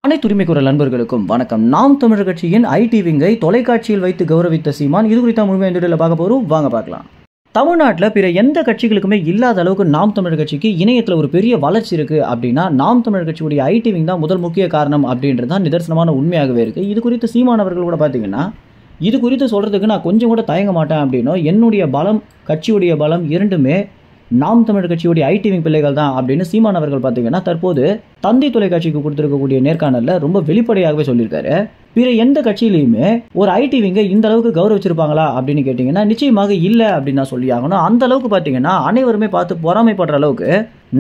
அனைத்து உரிமை குரல் நண்பர்களுக்கும் வணக்கம். நாம் தமிழர் கட்சியின் ஐடி விங்கை தொலைக்காட்சியில் வைத்து கௌரவித்த சீமான் இது குறித்த முழுமையாக இந்த வீடியோவில் பார்க்க போகிறோம். வாங்க பார்க்கலாம். தமிழ்நாட்டில் பிற எந்த கட்சிகளுக்குமே இல்லாத அளவுக்கு நாம் தமிழர் கட்சிக்கு இணையத்தில் ஒரு பெரிய வளர்ச்சி இருக்குது அப்படின்னா நாம் தமிழர் கட்சியுடைய ஐடி விங் தான் முதல் முக்கிய காரணம் அப்படின்றது தான் நிதர்சனமான உண்மையாகவே இருக்குது. இது குறித்து சீமான் அவர்கள் கூட பார்த்தீங்கன்னா இது குறித்து சொல்கிறதுக்கு நான் கொஞ்சம் கூட தயங்க மாட்டேன் அப்படின்னோ என்னுடைய பலம் கட்சியுடைய பலம் இரண்டுமே நாம் தமிழர் கட்சியுடைய ஐடி விங் பிள்ளைகள் தான் அப்படின்னு சீமான் அவர்கள் பார்த்தீங்கன்னா தற்போது தந்தி தொலைக்காட்சிக்கு கொடுத்துருக்கக்கூடிய நேர்காணலில் ரொம்ப வெளிப்படையாகவே சொல்லியிருக்காரு. பிற எந்த கட்சியிலையுமே ஒரு ஐடி விங்கை இந்த அளவுக்கு கௌரவிச்சிருப்பாங்களா அப்படின்னு கேட்டிங்கன்னா நிச்சயமாக இல்லை அப்படின்னு தான் சொல்லி ஆகணும். அந்த அளவுக்கு பார்த்தீங்கன்னா அனைவருமே பார்த்து பொறாமைப்படுற அளவுக்கு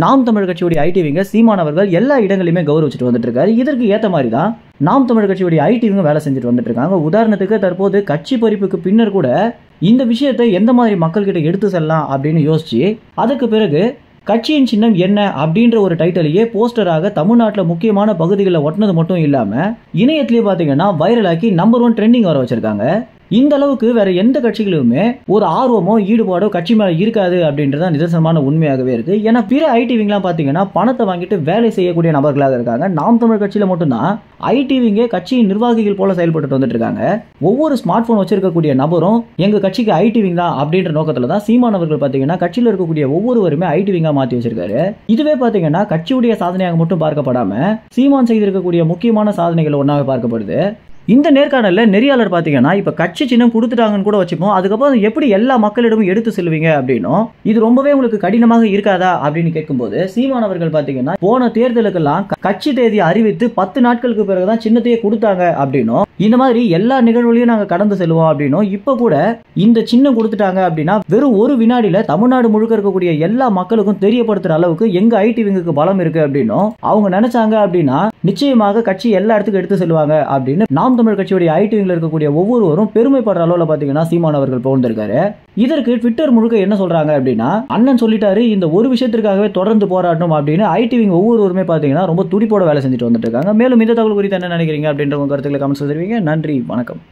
நாம் தமிழர் கட்சியுடைய ஐடி விங்கை சீமான் அவர்கள் எல்லா இடங்களிலுமே கௌரவிச்சுட்டு வந்துட்டு இருக்காரு. இதற்கு ஏற்ற மாதிரி தான் நாம் தமிழர் கட்சியுடைய ஐடி விங்க வேலை செஞ்சுட்டு வந்துட்டு இருக்காங்க. உதாரணத்துக்கு தற்போது கட்சி பறிப்புக்கு பின்னர் கூட இந்த விஷயத்தை எந்த மாதிரி மக்கள்கிட்ட எடுத்து செல்லலாம் அப்படின்னு யோசிச்சு அதுக்கு பிறகு கட்சியின் சின்னம் என்ன அப்படின்ற ஒரு டைட்டிலையே போஸ்டராக தமிழ்நாட்டில் முக்கியமான பகுதிகளில் ஒட்டினது மட்டும் இல்லாமல் இணையத்திலேயே பார்த்தீங்கன்னா வைரலாக்கி நம்பர் 1 ட்ரெண்டிங் வர வச்சிருக்காங்க. இந்த அளவுக்கு வேற எந்த கட்சிகளுமே ஒரு ஆர்வமோ ஈடுபாடோ கட்சி மேல இருக்காது அப்படின்றத நிதர்சனமான உண்மையாகவே இருக்கு. ஏன்னா பிற ஐடி விங்லாம் பாத்தீங்கன்னா பணத்தை வாங்கிட்டு வேலை செய்யக்கூடிய நபர்களாக இருக்காங்க. நாம் தமிழர் கட்சியில மட்டும்தான் ஐடி விங்கே கட்சியின் நிர்வாகிகள் போல செயல்பட்டு வந்துட்டு இருக்காங்க. ஒவ்வொரு ஸ்மார்ட் போன் வச்சிருக்கக்கூடிய நபரும் எங்க கட்சிக்கு ஐடி விங் தான் அப்படின்ற நோக்கத்துல தான் சீமான் அவர்கள் பாத்தீங்கன்னா கட்சியில இருக்கக்கூடிய ஒவ்வொருவருமே ஐடி விங்கா மாத்தி வச்சிருக்காரு. இதுவே பாத்தீங்கன்னா கட்சியுடைய சாதனையாக மட்டும் பார்க்கப்படாம சீமான் செய்திருக்கக்கூடிய முக்கியமான சாதனைகள் ஒன்னாக பார்க்கப்படுது. இந்த நேர்காணல்ல நெறியாளர் பாத்தீங்கன்னா இப்ப கட்சி சின்னம் கொடுத்துட்டாங்கன்னு கூட வச்சுப்போம், அதுக்கப்புறம் எப்படி எல்லா மக்களிடமும் எடுத்து செல்வீங்க அப்படின்னும் இது ரொம்பவே உங்களுக்கு கடினமாக இருக்காதா அப்படின்னு கேட்கும்போது சீமான் அவர்கள் பாத்தீங்கன்னா போன தேர்தலுக்கெல்லாம் கட்சி தேதியை அறிவித்து 10 நாட்களுக்கு பிறகுதான் சின்னத்தையே கொடுத்தாங்க அப்படின்னும் இந்த மாதிரி எல்லா நிகழ்வுகளையும் நாங்க கடந்து செல்வோம் அப்படின்னும் இப்ப கூட இந்த சின்னம் கொடுத்துட்டாங்க அப்படின்னா வெறும் ஒரு வினாடியில தமிழ்நாடு முழுக்க இருக்கக்கூடிய எல்லா மக்களுக்கும் தெரியப்படுத்துற அளவுக்கு எங்க ஐடி விங்குக்கு பலம் இருக்கு அப்படின்னும் அவங்க நினைச்சாங்க அப்படின்னா நிச்சயமாக கட்சி எல்லா இடத்துக்கும் எடுத்து செல்வாங்க அப்படின்னு நாம் தமிழர் கட்சியுடைய ஐடி விங்ல இருக்கக்கூடிய ஒவ்வொருவரும் பெருமைப்படுற அளவுல பாத்தீங்கன்னா சீமான் அவர்கள் புகழ்ந்திருக்காரு. இதற்கு ட்விட்டர் முழுக்க என்ன சொல்றாங்க அப்படின்னா அண்ணன் சொல்லிட்டாரு இந்த ஒரு விஷயத்திற்காகவே தொடர்ந்து போராடணும் அப்படின்னு ஐடி விங் ஒவ்வொருவருமே பாத்தீங்கன்னா ரொம்ப துடிப்போட வேலை செஞ்சுட்டு வந்துட்டு இருக்காங்க. மேலும் இந்த தகவல் குறித்து என்ன நினைக்கிறீங்க அப்படின்ற உங்க கருத்துக்களை கமெண்ட்ஸ் தெரிவிங்க. நன்றி, வணக்கம்.